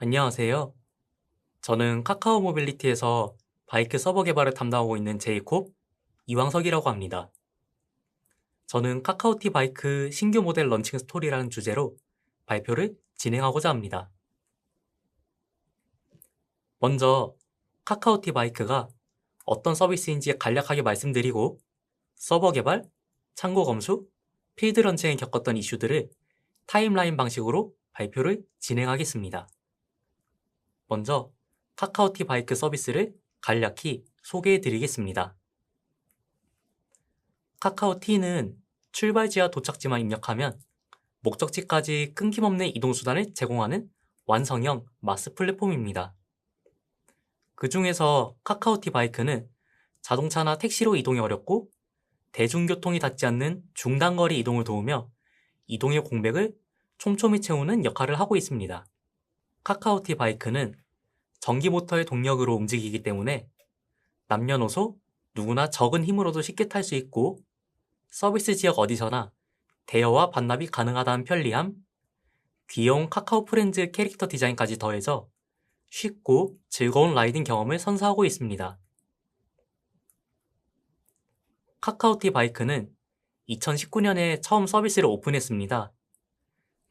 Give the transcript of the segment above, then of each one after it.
안녕하세요. 저는 카카오 모빌리티에서 바이크 서버 개발을 담당하고 있는 제이콥 이왕석이라고 합니다. 저는 카카오티 바이크 신규 모델 런칭 스토리라는 주제로 발표를 진행하고자 합니다. 먼저 카카오티 바이크가 어떤 서비스인지 간략하게 말씀드리고 서버 개발, 참고 검수, 필드 런칭에 겪었던 이슈들을 타임라인 방식으로 발표를 진행하겠습니다. 먼저 카카오티 바이크 서비스를 간략히 소개해 드리겠습니다. 카카오티는 출발지와 도착지만 입력하면 목적지까지 끊김없는 이동수단을 제공하는 완성형 마스 플랫폼입니다. 그 중에서 카카오티 바이크는 자동차나 택시로 이동이 어렵고 대중교통이 닿지 않는 중단거리 이동을 도우며 이동의 공백을 촘촘히 채우는 역할을 하고 있습니다. 카카오티 바이크는 전기 모터의 동력으로 움직이기 때문에 남녀노소 누구나 적은 힘으로도 쉽게 탈 수 있고 서비스 지역 어디서나 대여와 반납이 가능하다는 편리함, 귀여운 카카오 프렌즈 캐릭터 디자인까지 더해져 쉽고 즐거운 라이딩 경험을 선사하고 있습니다. 카카오티 바이크는 2019년에 처음 서비스를 오픈했습니다.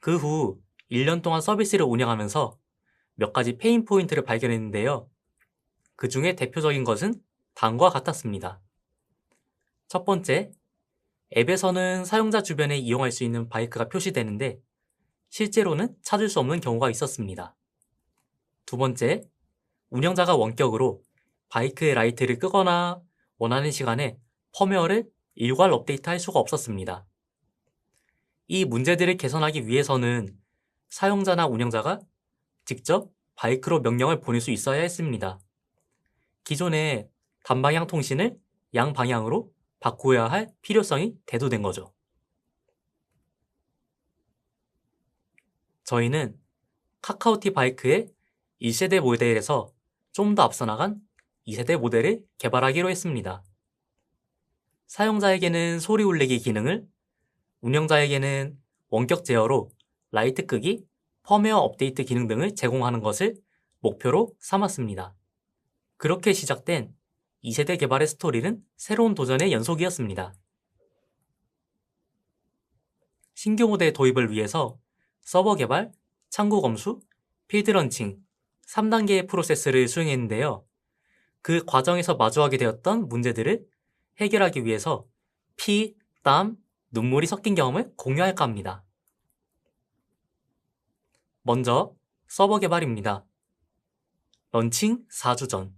그 후 1년 동안 서비스를 운영하면서 몇 가지 페인 포인트를 발견했는데요. 그 중에 대표적인 것은 다음과 같았습니다. 첫 번째, 앱에서는 사용자 주변에 이용할 수 있는 바이크가 표시되는데 실제로는 찾을 수 없는 경우가 있었습니다. 두 번째, 운영자가 원격으로 바이크의 라이트를 끄거나 원하는 시간에 펌웨어를 일괄 업데이트할 수가 없었습니다. 이 문제들을 개선하기 위해서는 사용자나 운영자가 직접 바이크로 명령을 보낼 수 있어야 했습니다. 기존의 단방향 통신을 양방향으로 바꾸어야 할 필요성이 대두된 거죠. 저희는 카카오티 바이크의 1세대 모델에서 좀 더 앞서 나간 2세대 모델을 개발하기로 했습니다. 사용자에게는 소리 울리기 기능을, 운영자에게는 원격 제어로 라이트 끄기, 펌웨어 업데이트 기능 등을 제공하는 것을 목표로 삼았습니다. 그렇게 시작된 2세대 개발의 스토리는 새로운 도전의 연속이었습니다. 신규 모델 도입을 위해서 서버 개발, 참고 검수, 필드 런칭 3단계의 프로세스를 수행했는데요. 그 과정에서 마주하게 되었던 문제들을 해결하기 위해서 피, 땀, 눈물이 섞인 경험을 공유할까 합니다. 먼저 서버 개발입니다. 런칭 4주 전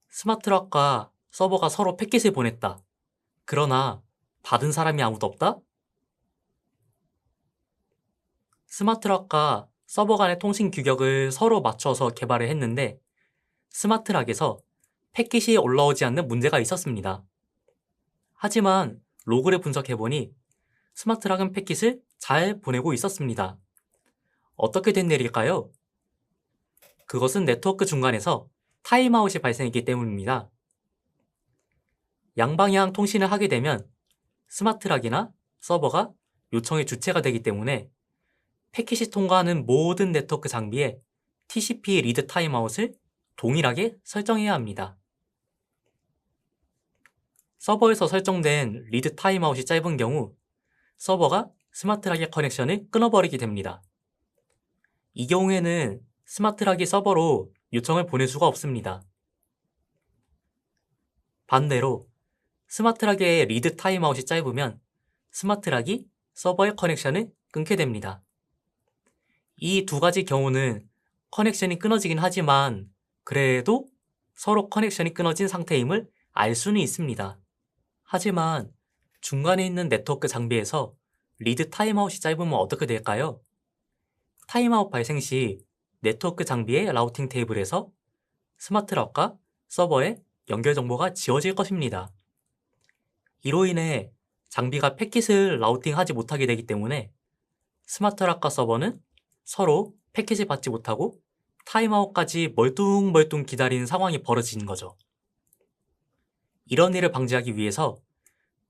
스마트락과 서버가 서로 패킷을 보냈다. 그러나 받은 사람이 아무도 없다? 스마트락과 서버 간의 통신 규격을 서로 맞춰서 개발을 했는데 스마트락에서 패킷이 올라오지 않는 문제가 있었습니다. 하지만 로그를 분석해보니 스마트락은 패킷을 잘 보내고 있었습니다. 어떻게 된 일일까요? 그것은 네트워크 중간에서 타임아웃이 발생했기 때문입니다. 양방향 통신을 하게 되면 스마트락이나 서버가 요청의 주체가 되기 때문에 패킷이 통과하는 모든 네트워크 장비에 TCP 리드 타임아웃을 동일하게 설정해야 합니다. 서버에서 설정된 리드 타임아웃이 짧은 경우 서버가 스마트락의 커넥션을 끊어버리게 됩니다. 이 경우에는 스마트락이 서버로 요청을 보낼 수가 없습니다. 반대로 스마트락의 리드 타임아웃이 짧으면 스마트락이 서버의 커넥션을 끊게 됩니다. 이 두 가지 경우는 커넥션이 끊어지긴 하지만 그래도 서로 커넥션이 끊어진 상태임을 알 수는 있습니다. 하지만 중간에 있는 네트워크 장비에서 리드 타임아웃이 짧으면 어떻게 될까요? 타임아웃 발생 시 네트워크 장비의 라우팅 테이블에서 스마트락과 서버의 연결 정보가 지워질 것입니다. 이로 인해 장비가 패킷을 라우팅하지 못하게 되기 때문에 스마트락과 서버는 서로 패킷을 받지 못하고 타임아웃까지 멀뚱멀뚱 기다리는 상황이 벌어지는 거죠. 이런 일을 방지하기 위해서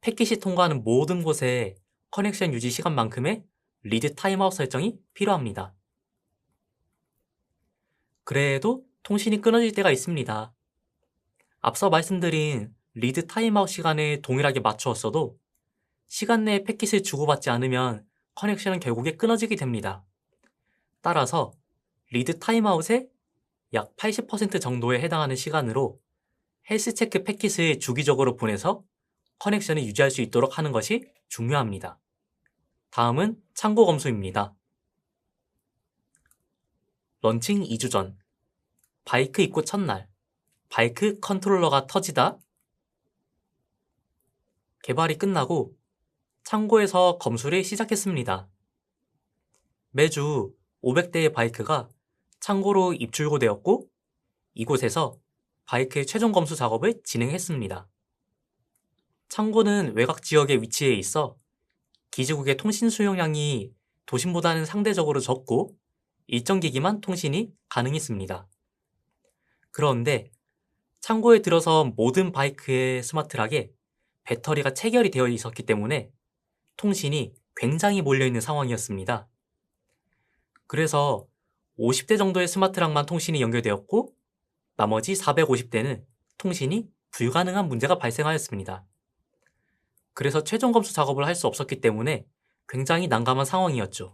패킷이 통과하는 모든 곳에 커넥션 유지 시간만큼의 리드 타임아웃 설정이 필요합니다. 그래도 통신이 끊어질 때가 있습니다. 앞서 말씀드린 리드 타임아웃 시간을 동일하게 맞추었어도 시간 내에 패킷을 주고받지 않으면 커넥션은 결국에 끊어지게 됩니다. 따라서 리드 타임아웃의 약 80% 정도에 해당하는 시간으로 헬스체크 패킷을 주기적으로 보내서 커넥션을 유지할 수 있도록 하는 것이 중요합니다. 다음은 참고 검수입니다. 런칭 2주 전, 바이크 입고 첫날, 바이크 컨트롤러가 터지다. 개발이 끝나고 창고에서 검수를 시작했습니다. 매주 500대의 바이크가 창고로 입출고되었고 이곳에서 바이크의 최종 검수 작업을 진행했습니다. 창고는 외곽 지역에 위치해 있어 기지국의 통신 수용량이 도심보다는 상대적으로 적고 일정 기기만 통신이 가능했습니다. 그런데 창고에 들어서 모든 바이크의 스마트락에 배터리가 체결이 되어 있었기 때문에 통신이 굉장히 몰려있는 상황이었습니다. 그래서 50대 정도의 스마트락만 통신이 연결되었고 나머지 450대는 통신이 불가능한 문제가 발생하였습니다. 그래서 최종 검수 작업을 할 수 없었기 때문에 굉장히 난감한 상황이었죠.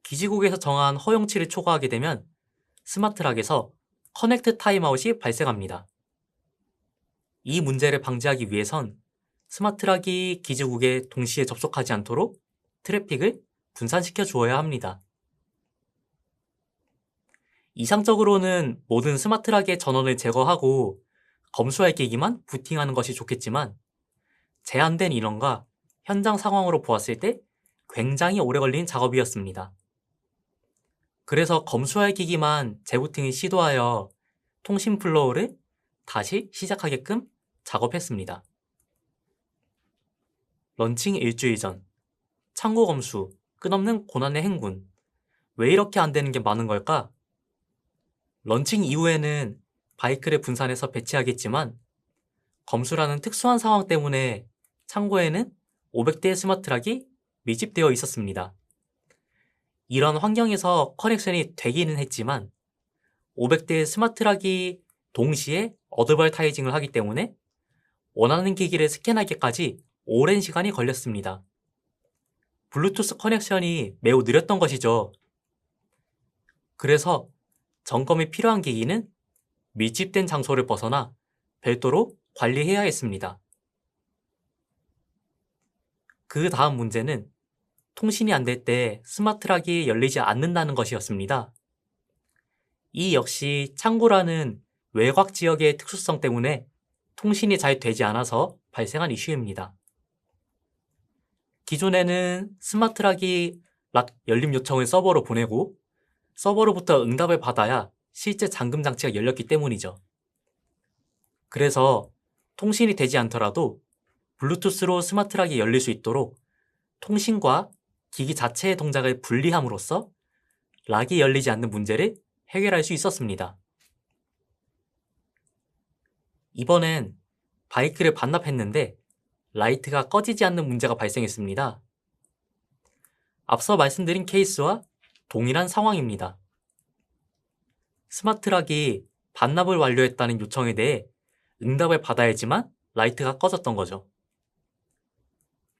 기지국에서 정한 허용치를 초과하게 되면 스마트락에서 커넥트 타임아웃이 발생합니다. 이 문제를 방지하기 위해선 스마트락이 기지국에 동시에 접속하지 않도록 트래픽을 분산시켜 주어야 합니다. 이상적으로는 모든 스마트락의 전원을 제거하고 검수할 기기만 부팅하는 것이 좋겠지만 제한된 인원과 현장 상황으로 보았을 때 굉장히 오래 걸린 작업이었습니다. 그래서 검수할 기기만 재부팅을 시도하여 통신 플로우를 다시 시작하게끔 작업했습니다. 런칭 일주일 전, 창고 검수, 끝없는 고난의 행군. 왜 이렇게 안 되는 게 많은 걸까? 런칭 이후에는 바이크를 분산해서 배치하겠지만 검수라는 특수한 상황 때문에 창고에는 500대의 스마트락이 밀집되어 있었습니다. 이런 환경에서 커넥션이 되기는 했지만 500대의 스마트락이 동시에 어드버타이징을 하기 때문에 원하는 기기를 스캔하기까지 오랜 시간이 걸렸습니다. 블루투스 커넥션이 매우 느렸던 것이죠. 그래서 점검이 필요한 기기는 밀집된 장소를 벗어나 별도로 관리해야 했습니다. 그 다음 문제는 통신이 안 될 때 스마트락이 열리지 않는다는 것이었습니다. 이 역시 창고라는 외곽 지역의 특수성 때문에 통신이 잘 되지 않아서 발생한 이슈입니다. 기존에는 스마트락이 락 열림 요청을 서버로 보내고 서버로부터 응답을 받아야 실제 잠금 장치가 열렸기 때문이죠. 그래서 통신이 되지 않더라도 블루투스로 스마트락이 열릴 수 있도록 통신과 기기 자체의 동작을 분리함으로써 락이 열리지 않는 문제를 해결할 수 있었습니다. 이번엔 바이크를 반납했는데 라이트가 꺼지지 않는 문제가 발생했습니다. 앞서 말씀드린 케이스와 동일한 상황입니다. 스마트락이 반납을 완료했다는 요청에 대해 응답을 받아야지만 라이트가 꺼졌던 거죠.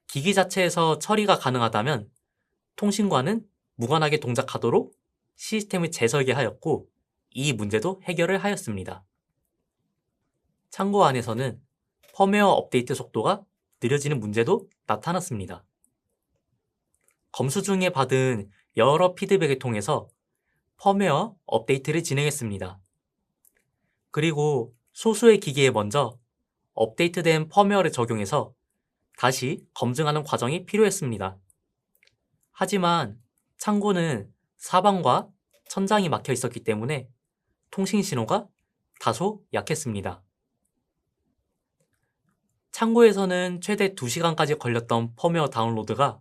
기기 자체에서 처리가 가능하다면 통신과는 무관하게 동작하도록 시스템을 재설계하였고 이 문제도 해결을 하였습니다. 창고 안에서는 펌웨어 업데이트 속도가 느려지는 문제도 나타났습니다. 검수 중에 받은 여러 피드백을 통해서 펌웨어 업데이트를 진행했습니다. 그리고 소수의 기기에 먼저 업데이트된 펌웨어를 적용해서 다시 검증하는 과정이 필요했습니다. 하지만 창고는 사방과 천장이 막혀 있었기 때문에 통신 신호가 다소 약했습니다. 창고에서는 최대 2시간까지 걸렸던 펌웨어 다운로드가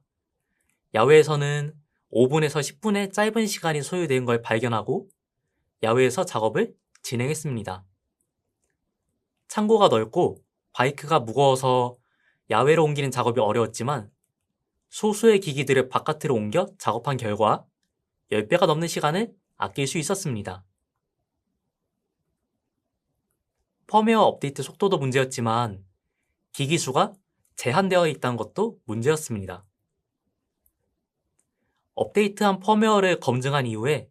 야외에서는 5분에서 10분의 짧은 시간이 소요된 걸 발견하고 야외에서 작업을 진행했습니다. 창고가 넓고 바이크가 무거워서 야외로 옮기는 작업이 어려웠지만 소수의 기기들을 바깥으로 옮겨 작업한 결과 10배가 넘는 시간을 아낄 수 있었습니다. 펌웨어 업데이트 속도도 문제였지만 기기 수가 제한되어 있다는 것도 문제였습니다. 업데이트한 펌웨어를 검증한 이후에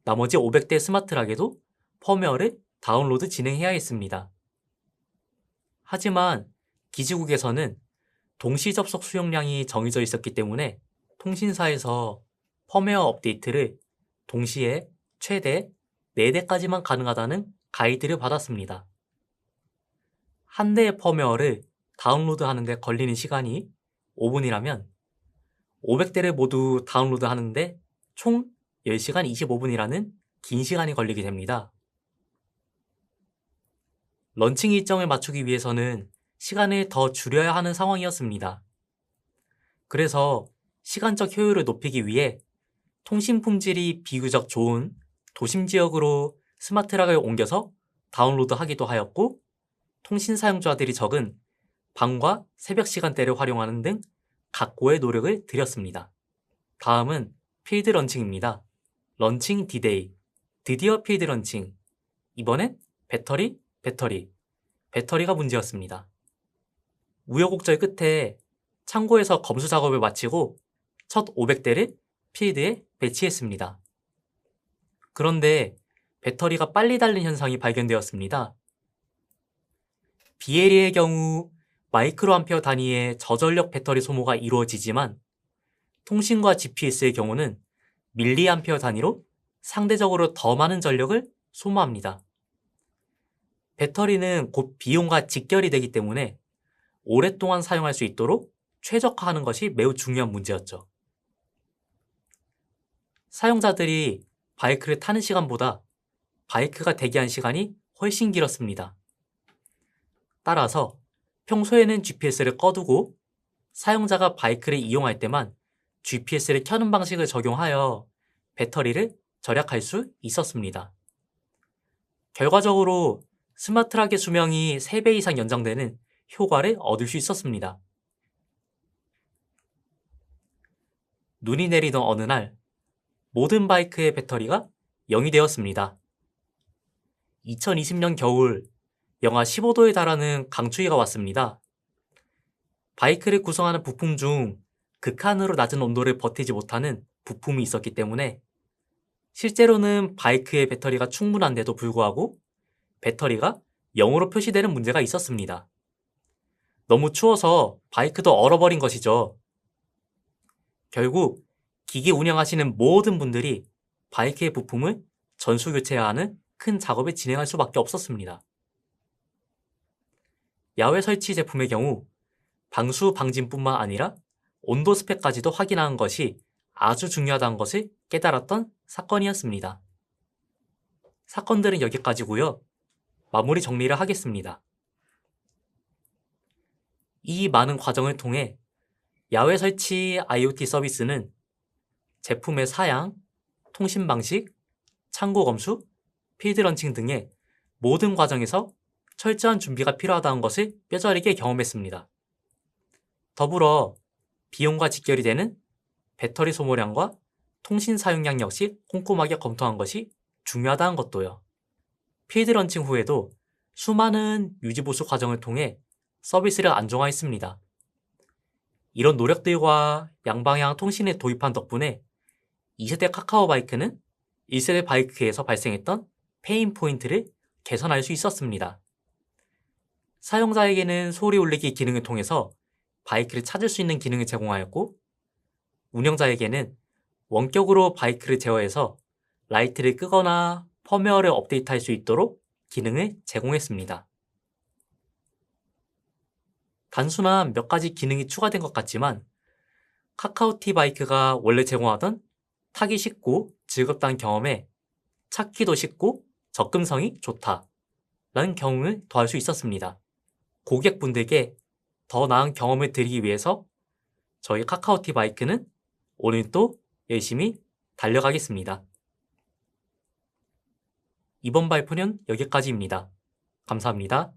나머지 500대 스마트락에도 펌웨어를 다운로드 진행해야겠습니다. 하지만 기지국에서는 동시 접속 수용량이 정해져 있었기 때문에 통신사에서 펌웨어 업데이트를 동시에 최대 4대까지만 가능하다는 가이드를 받았습니다. 한 대의 펌웨어를 다운로드하는 데 걸리는 시간이 5분이라면 500대를 모두 다운로드하는데 총 10시간 25분이라는 긴 시간이 걸리게 됩니다. 런칭 일정을 맞추기 위해서는 시간을 더 줄여야 하는 상황이었습니다. 그래서 시간적 효율을 높이기 위해 통신 품질이 비교적 좋은 도심 지역으로 스마트락을 옮겨서 다운로드하기도 하였고, 통신 사용자들이 적은 밤과 새벽 시간대를 활용하는 등 각고의 노력을 들였습니다. 다음은 필드 런칭입니다. 런칭 디데이, 드디어 필드 런칭. 이번엔 배터리가 문제였습니다. 우여곡절 끝에 창고에서 검수 작업을 마치고 첫 500대를 필드에 배치했습니다. 그런데 배터리가 빨리 닳는 현상이 발견되었습니다. BLE의 경우 마이크로암페어 단위의 저전력 배터리 소모가 이루어지지만 통신과 GPS의 경우는 밀리암페어 단위로 상대적으로 더 많은 전력을 소모합니다. 배터리는 곧 비용과 직결이 되기 때문에 오랫동안 사용할 수 있도록 최적화하는 것이 매우 중요한 문제였죠. 사용자들이 바이크를 타는 시간보다 바이크가 대기한 시간이 훨씬 길었습니다. 따라서 평소에는 GPS를 꺼두고 사용자가 바이크를 이용할 때만 GPS를 켜는 방식을 적용하여 배터리를 절약할 수 있었습니다. 결과적으로 스마트락의 수명이 3배 이상 연장되는 효과를 얻을 수 있었습니다. 눈이 내리던 어느 날 모든 바이크의 배터리가 0이 되었습니다. 2020년 겨울 영하 15도에 달하는 강추위가 왔습니다. 바이크를 구성하는 부품 중 극한으로 낮은 온도를 버티지 못하는 부품이 있었기 때문에 실제로는 바이크의 배터리가 충분한데도 불구하고 배터리가 0으로 표시되는 문제가 있었습니다. 너무 추워서 바이크도 얼어버린 것이죠. 결국 기기 운영하시는 모든 분들이 바이크의 부품을 전수 교체해야 하는 큰 작업을 진행할 수밖에 없었습니다. 야외 설치 제품의 경우 방수 방진뿐만 아니라 온도 스펙까지도 확인하는 것이 아주 중요하다는 것을 깨달았던 사건이었습니다. 사건들은 여기까지고요. 마무리 정리를 하겠습니다. 이 많은 과정을 통해 야외 설치 IoT 서비스는 제품의 사양, 통신 방식, 창고 검수, 필드 런칭 등의 모든 과정에서 철저한 준비가 필요하다는 것을 뼈저리게 경험했습니다. 더불어 비용과 직결이 되는 배터리 소모량과 통신 사용량 역시 꼼꼼하게 검토한 것이 중요하다는 것도요. 필드 런칭 후에도 수많은 유지보수 과정을 통해 서비스를 안정화했습니다. 이런 노력들과 양방향 통신을 도입한 덕분에 2세대 카카오 바이크는 1세대 바이크에서 발생했던 페인 포인트를 개선할 수 있었습니다. 사용자에게는 소리 울리기 기능을 통해서 바이크를 찾을 수 있는 기능을 제공하였고, 운영자에게는 원격으로 바이크를 제어해서 라이트를 끄거나 펌웨어를 업데이트할 수 있도록 기능을 제공했습니다. 단순한 몇 가지 기능이 추가된 것 같지만 카카오티 바이크가 원래 제공하던 타기 쉽고 즐겁다는 경험에 찾기도 쉽고 접근성이 좋다라는 경험을 더할 수 있었습니다. 고객분들께 더 나은 경험을 드리기 위해서 저희 카카오티 바이크는 오늘 또 열심히 달려가겠습니다. 이번 발표는 여기까지입니다. 감사합니다.